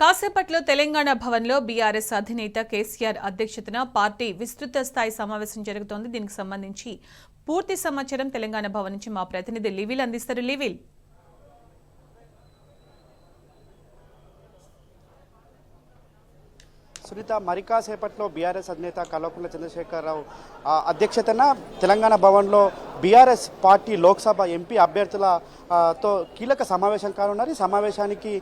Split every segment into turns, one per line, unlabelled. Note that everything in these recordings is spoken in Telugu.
కాసేపట్లో తెలంగాణ భవన్లో బీఆర్ఎస్ అధినేత కేసీఆర్ అధ్యక్షతన పార్టీ విస్తృత స్థాయి సమావేశం జరుగుతోంది. దీనికి సంబంధించి పూర్తి సమాచారం తెలంగాణ భవన్ నుంచి మా ప్రతినిధి లివిల్ అందిస్తారు. లివిల్,
సునీత, మరి కాసేపట్లో బీఆర్ఎస్ అధినేత కల్వకుంట్ల చంద్రశేఖరరావు అధ్యక్షతన తెలంగాణ భవన్లో బీఆర్ఎస్ పార్టీ లోక్సభ ఎంపీ అభ్యర్థులతో కీలక సమావేశం కానున్నారు. ఈ సమావేశానికి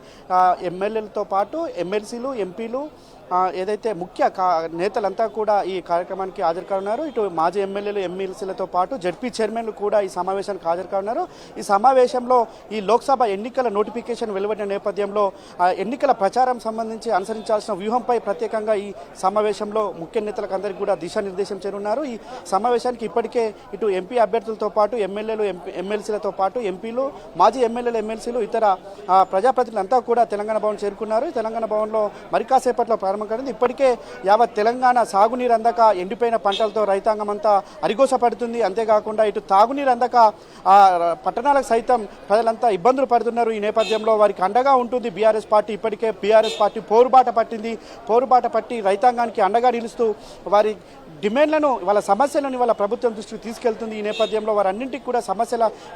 ఎమ్మెల్యేలతో పాటు ఎమ్మెల్సీలు, ఎంపీలు, ఏదైతే ముఖ్య నేతలంతా కూడా ఈ కార్యక్రమానికి హాజరు కానున్నారు. ఇటు మాజీ ఎమ్మెల్యేలు, ఎమ్మెల్సీలతో పాటు జడ్పీ చైర్మన్లు కూడా ఈ సమావేశానికి హాజరు కానున్నారు. ఈ సమావేశంలో ఈ లోక్సభ ఎన్నికల నోటిఫికేషన్ వెలువడిన నేపథ్యంలో ఎన్నికల ప్రచారం సంబంధించి అనుసరించాల్సిన వ్యూహంపై ప్రత్యేకంగా ఈ సమావేశంలో ముఖ్య నేతలకు అందరికీ కూడా దిశానిర్దేశం చేయనున్నారు. ఈ సమావేశానికి ఇప్పటికే ఇటు ఎంపీ అభ్యర్థులతో పాటు ఎమ్మెల్యేలు, ఎమ్మెల్సీలతో పాటు ఎంపీలు, మాజీ ఎమ్మెల్యేలు, ఎమ్మెల్సీలు, ఇతర ప్రజాప్రతినిధులంతా కూడా తెలంగాణ భవన్ చేరుకున్నారు. తెలంగాణ భవన్లో మరి కాసేపట్లో ఇప్పటికే యావత్ తెలంగాణ సాగునీరు అందక ఎండిపోయిన పంటలతో రైతాంగం అంతా అరిగోసపడుతుంది. అంతేకాకుండా ఇటు తాగునీరు అందక పట్టణాలకు సైతం ప్రజలంతా ఇబ్బందులు పడుతున్నారు. ఈ నేపథ్యంలో వారికి అండగా ఉంటుంది బీఆర్ఎస్ పార్టీ. ఇప్పటికే బీఆర్ఎస్ పార్టీ పోరుబాట పట్టి రైతాంగానికి అండగా నిలుస్తూ వారి డిమాండ్లను, వాళ్ళ సమస్యలను వాళ్ళ ప్రభుత్వం దృష్టికి తీసుకెళ్తుంది. ఈ నేపథ్యంలో వారన్నింటికి కూడా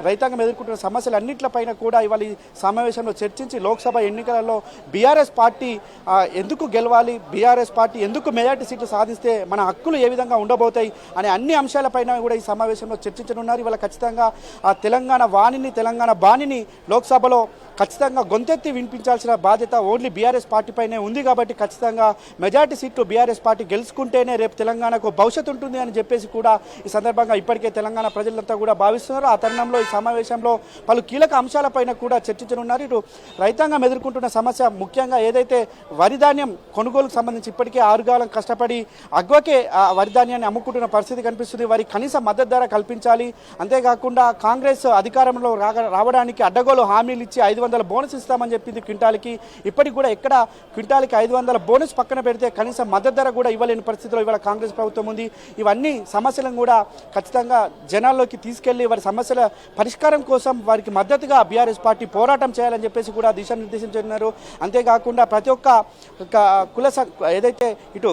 రైతాంగం ఎదుర్కొంటున్న సమస్యలన్నింటిపైన కూడా ఇవాళ ఈ సమావేశంలో చర్చించి లోక్సభ ఎన్నికలలో బీఆర్ఎస్ పార్టీ ఎందుకు గెలవాలి, బీఆర్ఎస్ పార్టీ ఎందుకు మెజార్టీ సీట్లు సాధిస్తే మన హక్కులు ఏ విధంగా ఉండబోతాయి అనే అన్ని అంశాలపైన కూడా ఈ సమావేశంలో చర్చించనున్నారు. ఇవాళ ఖచ్చితంగా తెలంగాణ వాణిని, తెలంగాణ బాణిని లోక్సభలో ఖచ్చితంగా గొంతెత్తి వినిపించాల్సిన బాధ్యత ఓన్లీ బీఆర్ఎస్ పార్టీపైనే ఉంది. కాబట్టి ఖచ్చితంగా మెజార్టీ సీట్లు బీఆర్ఎస్ పార్టీ గెలుచుకుంటేనే రేపు తెలంగాణకు భవిష్యత్తు ఉంటుంది అని చెప్పేసి కూడా ఈ సందర్భంగా ఇప్పటికే తెలంగాణ ప్రజలంతా కూడా భావిస్తున్నారు. ఆ తరుణంలో ఈ సమావేశంలో పలు కీలక అంశాలపైన కూడా చర్చించనున్నారు. ఇటు రైతాంగం ఎదుర్కొంటున్న సమస్య ముఖ్యంగా ఏదైతే వరిధాన్యం కొనుగోలుకు సంబంధించి ఇప్పటికే 6 కాలం కష్టపడి అగ్వకే వరిధాన్యాన్ని అమ్ముకుంటున్న పరిస్థితి కనిపిస్తుంది. వారికి కనీస మద్దతు ధర కల్పించాలి. అంతేకాకుండా కాంగ్రెస్ అధికారంలో రావడానికి అడ్డగోలు హామీలు ఇచ్చి 500 బోనస్ ఇస్తామని చెప్పింది క్వింటాల్కి. ఇప్పటికి కూడా ఎక్కడ క్వింటాల్కి 500 బోనస్ పక్కన పెడితే కనీస మద్దతు ధర కూడా ఇవ్వలేని పరిస్థితిలో ఇవాళ కాంగ్రెస్ ప్రభుత్వం ఉంది. ఇవన్నీ సమస్యలను కూడా ఖచ్చితంగా జనాల్లోకి తీసుకెళ్లి వారి సమస్యల పరిష్కారం కోసం వారికి మద్దతుగా బీఆర్ఎస్ పార్టీ పోరాటం చేయాలని చెప్పేసి కూడా దిశానిర్దేశం చేస్తున్నారు. అంతేకాకుండా ప్రతి ఒక్క ఏదైతే ఇటు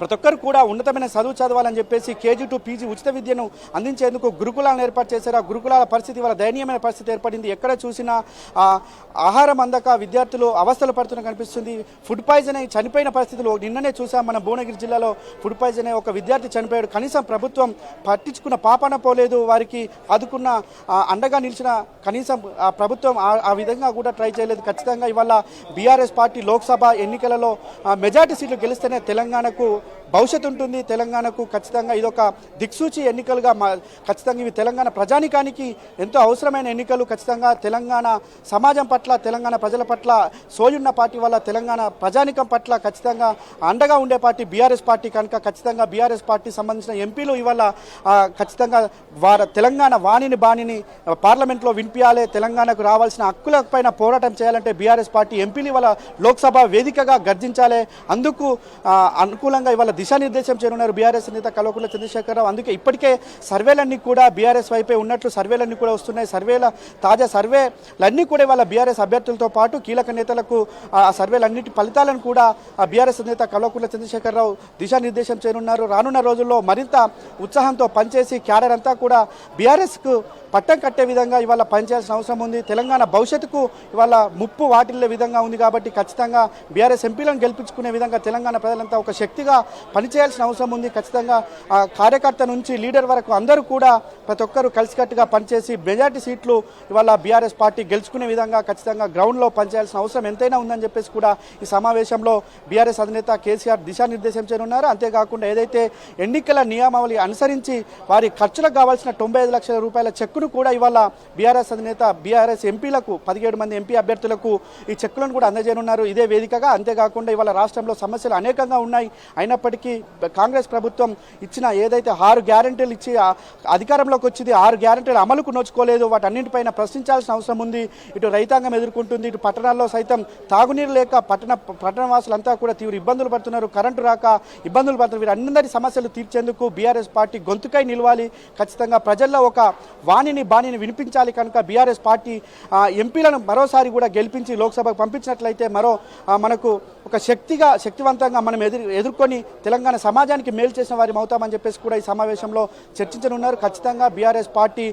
ప్రతి ఒక్కరు కూడా ఉన్నతమైన చదువు చదవాలని చెప్పేసి కేజీ టు పీజీ ఉచిత విద్యను అందించేందుకు గురుకులాలను ఏర్పాటు చేశారు. ఆ గురుకులాల పరిస్థితి వల్ల దయనీయమైన పరిస్థితి ఏర్పడింది. ఎక్కడ చూసినా ఆహారం అందక విద్యార్థులు అవస్థలు పడుతున్న కనిపిస్తుంది. ఫుడ్ పాయిజన్ అయి చనిపోయిన పరిస్థితులు నిన్ననే చూసాం. మన భువనగిరి జిల్లాలో ఫుడ్ పాయిజన్ అయి ఒక విద్యార్థి చనిపోయాడు. కనీసం ప్రభుత్వం పట్టించుకున్న పాపాన పోలేదు. వారికి ఆదుకున్న అండగా నిలిచిన కనీసం ప్రభుత్వం ఆ విధంగా కూడా ట్రై చేయలేదు. ఖచ్చితంగా ఇవాళ బీఆర్ఎస్ పార్టీ లోక్సభ ఎన్నికలలో మెజార్టీ సీట్లు గెలిస్తేనే తెలంగాణకు భవిష్యత్తు ఉంటుంది. తెలంగాణకు ఖచ్చితంగా ఇదొక దిక్సూచి ఎన్నికలుగా ఖచ్చితంగా ఇవి తెలంగాణ ప్రజానికానికి ఎంతో అవసరమైన ఎన్నికలు. ఖచ్చితంగా తెలంగాణ సమాజం పట్ల, తెలంగాణ ప్రజల పట్ల సోయున్న పార్టీ వల్ల తెలంగాణ ప్రజానికం పట్ల ఖచ్చితంగా అండగా ఉండే పార్టీ బీఆర్ఎస్ పార్టీ. కనుక ఖచ్చితంగా బీఆర్ఎస్ పార్టీ సంబంధించిన ఎంపీలు ఇవాళ ఖచ్చితంగా తెలంగాణ వాణిని బాణిని పార్లమెంట్లో వినిపించాలి. తెలంగాణకు రావాల్సిన హక్కులపైన పోరాటం చేయాలంటే బీఆర్ఎస్ పార్టీ ఎంపీలు ఇవాళ లోక్సభ వేదికగా గర్జించాలి. అందుకు అనుకూలంగా ఇవాళ దిశానిర్దేశం చేయనున్నారు బీఆర్ఎస్ నేత కల్వకుంట్ల చంద్రశేఖరరావు. అందుకే ఇప్పటికే సర్వేలన్నీ కూడా బీఆర్ఎస్ వైపే ఉన్నట్లు సర్వేలన్నీ కూడా వస్తున్నాయి. తాజా సర్వేలన్నీ కూడా ఇవాళ బీఆర్ఎస్ అభ్యర్థులతో పాటు కీలక నేతలకు ఆ సర్వేలన్నిటి ఫలితాలను కూడా బీఆర్ఎస్ నేత కల్వకుంట్ల చంద్రశేఖరరావు దిశానిర్దేశం చేయనున్నారు. రానున్న రోజుల్లో మరింత ఉత్సాహంతో పనిచేసి క్యాడర్ అంతా కూడా బీఆర్ఎస్కు పట్టం కట్టే విధంగా ఇవాళ పనిచేయాల్సిన అవసరం ఉంది. తెలంగాణ భవిష్యత్తుకు ఇవాళ ముప్పు వాటిల్లే విధంగా ఉంది. కాబట్టి ఖచ్చితంగా బీఆర్ఎస్ ఎంపీలను గెలిపించుకునే విధంగా తెలంగాణ ప్రజలంతా ఒక శక్తిగా పనిచేయాల్సిన అవసరం ఉంది. ఖచ్చితంగా కార్యకర్త నుంచి లీడర్ వరకు అందరూ కూడా ప్రతి ఒక్కరూ కలిసికట్టుగా పనిచేసి మెజార్టీ సీట్లు ఇవాళ బీఆర్ఎస్ పార్టీ గెలుచుకునే విధంగా ఖచ్చితంగా గ్రౌండ్లో పనిచేయాల్సిన అవసరం ఎంతైనా ఉందని చెప్పేసి కూడా ఈ సమావేశంలో బీఆర్ఎస్ అధినేత కేసీఆర్ దిశానిర్దేశం చేయనున్నారు. అంతేకాకుండా ఏదైతే ఎన్నికల నియమావళి అనుసరించి వారి ఖర్చులకు కావాల్సిన 95 లక్షల రూపాయల చెక్కును కూడా ఇవాళ బీఆర్ఎస్ అధినేత బీఆర్ఎస్ ఎంపీలకు 17 మంది ఎంపీ అభ్యర్థులకు ఈ చెక్కులను కూడా అందజేయనున్నారు ఇదే వేదికగా. అంతేకాకుండా ఇవాళ రాష్ట్రంలో సమస్యలు అనేకంగా ఉన్నాయి. అయినప్పటికీ ఉన్నప్పటికీ కాంగ్రెస్ ప్రభుత్వం ఇచ్చిన ఏదైతే 6 గ్యారెంటీలు ఇచ్చి అధికారంలోకి వచ్చింది, 6 గ్యారెంటీలు అమలుకు నోచుకోలేదు. వాటన్నింటిపైన ప్రశ్నించాల్సిన అవసరం ఉంది. ఇటు రైతాంగం ఎదుర్కొంటుంది, ఇటు పట్టణాల్లో సైతం తాగునీరు లేక పట్టణవాసులంతా కూడా తీవ్ర ఇబ్బందులు పడుతున్నారు. కరెంటు రాక ఇబ్బందులు పడుతున్నారు. వీరందరి సమస్యలు తీర్చేందుకు బీఆర్ఎస్ పార్టీ గొంతుకై నిలవాలి. ఖచ్చితంగా ప్రజల్లో ఒక బాణిని వినిపించాలి. కనుక బీఆర్ఎస్ పార్టీ ఎంపీలను మరోసారి కూడా గెలిపించి లోక్సభకు పంపించినట్లయితే మనకు ఒక శక్తివంతంగా మనం ఎదుర్కొని తెలంగాణ సమాజానికి మేలు చేసిన వారి అవుతామని చెప్పేసి కూడా ఈ సమావేశంలో చర్చించనున్నారు. ఖచ్చితంగా బీఆర్ఎస్ పార్టీ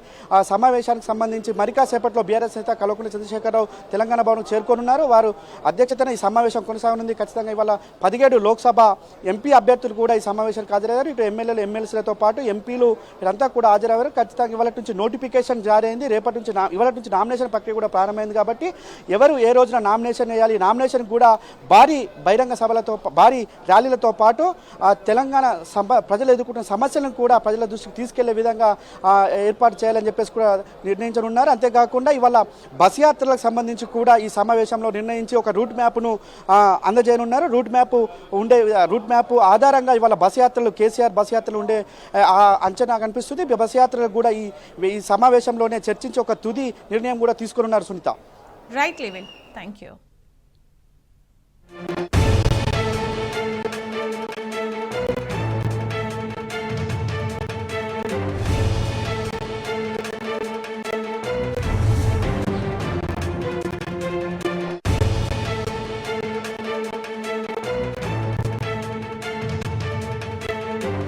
సమావేశానికి సంబంధించి మరికాసేపట్లో బీఆర్ఎస్ నేత కల్వకుంట్ల చంద్రశేఖరరావు తెలంగాణ భవన్ చేరుకోనున్నారు. వారు అధ్యక్షతన ఈ సమావేశం కొనసాగనుంది. ఖచ్చితంగా ఇవాళ 17 లోక్సభ ఎంపీ అభ్యర్థులు కూడా ఈ సమావేశానికి హాజరయ్యారు. ఇటు ఎమ్మెల్యేలు ఎమ్మెల్సీలతో పాటు ఎంపీలు వీరంతా కూడా హాజరయ్యారు. ఖచ్చితంగా ఇవాళ నుంచి నోటిఫికేషన్ జారీ అయింది. ఇవాళ నుంచి నామినేషన్ ప్రక్రియ కూడా ప్రారంభమైంది. కాబట్టి ఎవరు ఏ రోజున నామినేషన్ వేయాలి, నామినేషన్ కూడా భారీ బహిరంగ సభలతో భారీ ర్యాలీలతో పాటు తెలంగాణ ప్రజలు ఎదుర్కొంటున్న సమస్యలను కూడా ప్రజల దృష్టికి తీసుకెళ్లే విధంగా ఏర్పాటు చేయాలని చెప్పేసి కూడా నిర్ణయించనున్నారు. అంతేకాకుండా ఇవాళ బస్ యాత్రలకు సంబంధించి కూడా ఈ సమావేశంలో నిర్ణయించి ఒక రూట్ మ్యాప్ను అందజేయనున్నారు. రూట్ మ్యాప్ ఆధారంగా ఇవాళ బస్ యాత్రలు కేసీఆర్ బస్ యాత్రలు ఉండే అంచనా కనిపిస్తుంది. బస్ యాత్రలు కూడా ఈ సమావేశంలోనే చర్చించి ఒక తుది నిర్ణయం కూడా తీసుకున్నారు. Sunitha.
Right living, thank you.